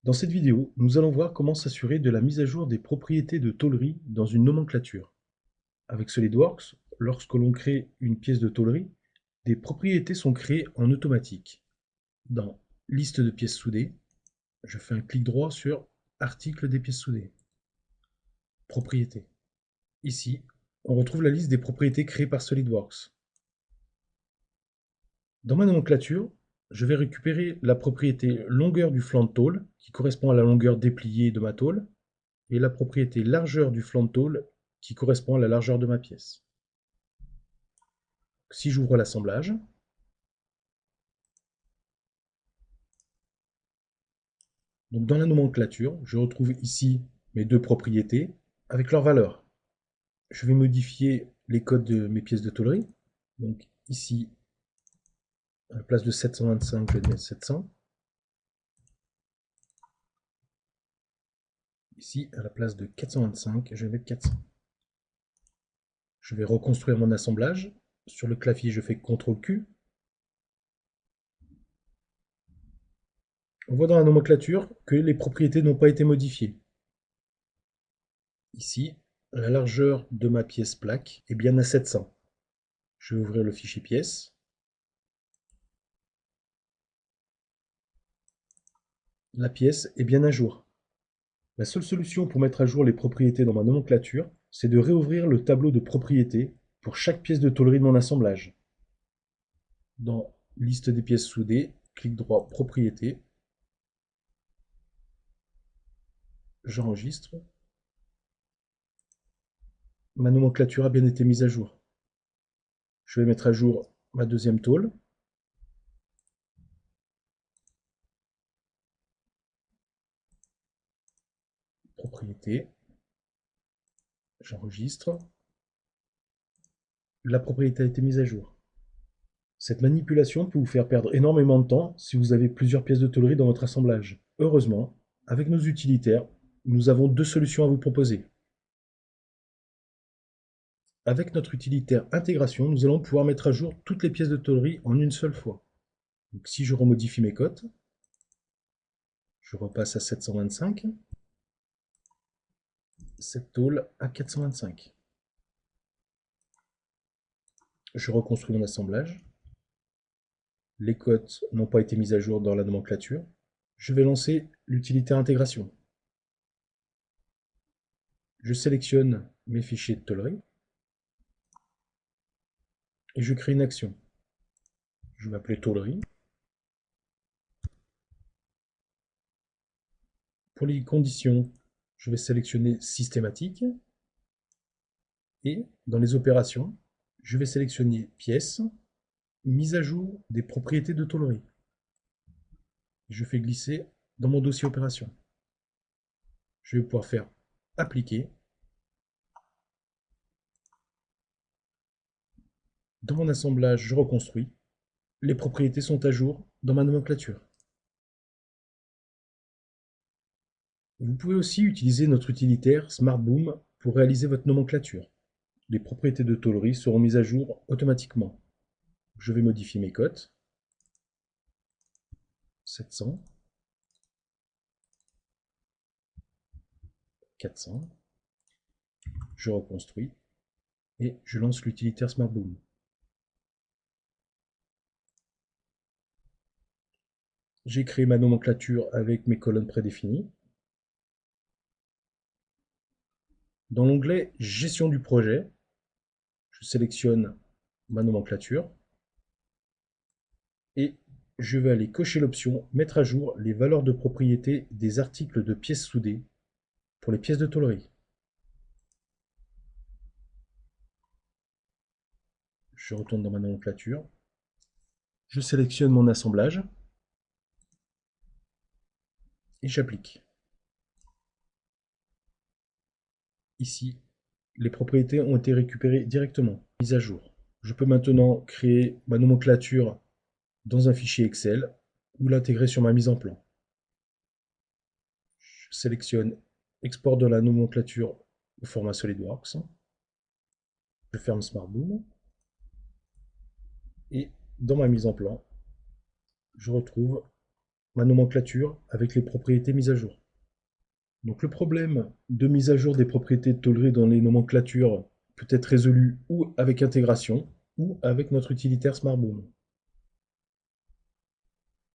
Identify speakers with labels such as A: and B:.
A: Dans cette vidéo, nous allons voir comment s'assurer de la mise à jour des propriétés de tôlerie dans une nomenclature. Avec SolidWorks, lorsque l'on crée une pièce de tôlerie, des propriétés sont créées en automatique. Dans Liste de pièces soudées, je fais un clic droit sur Article des pièces soudées. Propriétés. Ici, on retrouve la liste des propriétés créées par SolidWorks. Dans ma nomenclature, je vais récupérer la propriété longueur du flanc de tôle, qui correspond à la longueur dépliée de ma tôle, et la propriété largeur du flanc de tôle qui correspond à la largeur de ma pièce. Si j'ouvre l'assemblage, donc dans la nomenclature, je retrouve ici mes deux propriétés avec leurs valeurs. Je vais modifier les codes de mes pièces de tôlerie. Donc ici, à la place de 725, je vais mettre 700. Ici, à la place de 425, je vais mettre 400. Je vais reconstruire mon assemblage. Sur le clavier, je fais CTRL-Q. On voit dans la nomenclature que les propriétés n'ont pas été modifiées. Ici, la largeur de ma pièce plaque est bien à 700. Je vais ouvrir le fichier pièce. La pièce est bien à jour. La seule solution pour mettre à jour les propriétés dans ma nomenclature, c'est de réouvrir le tableau de propriétés pour chaque pièce de tôlerie de mon assemblage. Dans Liste des pièces soudées, clic droit Propriétés. J'enregistre. Ma nomenclature a bien été mise à jour. Je vais mettre à jour ma deuxième tôle. Propriété. J'enregistre. La propriété a été mise à jour. Cette manipulation peut vous faire perdre énormément de temps si vous avez plusieurs pièces de tôlerie dans votre assemblage. Heureusement, avec nos utilitaires, nous avons deux solutions à vous proposer. Avec notre utilitaire intégration, nous allons pouvoir mettre à jour toutes les pièces de tôlerie en une seule fois. Donc, si je remodifie mes cotes, je repasse à 725, cette tôle à 425. Je reconstruis mon assemblage. Les cotes n'ont pas été mises à jour dans la nomenclature. Je vais lancer l'utilitaire intégration. Je sélectionne mes fichiers de tôlerie et je crée une action. Je vais appeler tôlerie. Pour les conditions, je vais sélectionner systématique et dans les opérations, je vais sélectionner pièces, mise à jour des propriétés de tôlerie. Je fais glisser dans mon dossier opération. Je vais pouvoir faire appliquer. Dans mon assemblage, je reconstruis. Les propriétés sont à jour dans ma nomenclature. Vous pouvez aussi utiliser notre utilitaire SmartBoom pour réaliser votre nomenclature. Les propriétés de tôlerie seront mises à jour automatiquement. Je vais modifier mes cotes. 700, 400. Je reconstruis et je lance l'utilitaire SmartBoom. J'ai créé ma nomenclature avec mes colonnes prédéfinies. Dans l'onglet Gestion du projet, je sélectionne ma nomenclature et je vais aller cocher l'option Mettre à jour les valeurs de propriété des articles de pièces soudées pour les pièces de tôlerie. Je retourne dans ma nomenclature, je sélectionne mon assemblage et j'applique. Ici, les propriétés ont été récupérées directement, mises à jour. Je peux maintenant créer ma nomenclature dans un fichier Excel ou l'intégrer sur ma mise en plan. Je sélectionne Export de la nomenclature au format SolidWorks. Je ferme SmartBoom. Et dans ma mise en plan, je retrouve la nomenclature avec les propriétés mises à jour. Donc le problème de mise à jour des propriétés de tôlerie dans les nomenclatures peut être résolu ou avec intégration ou avec notre utilitaire SmartBoom.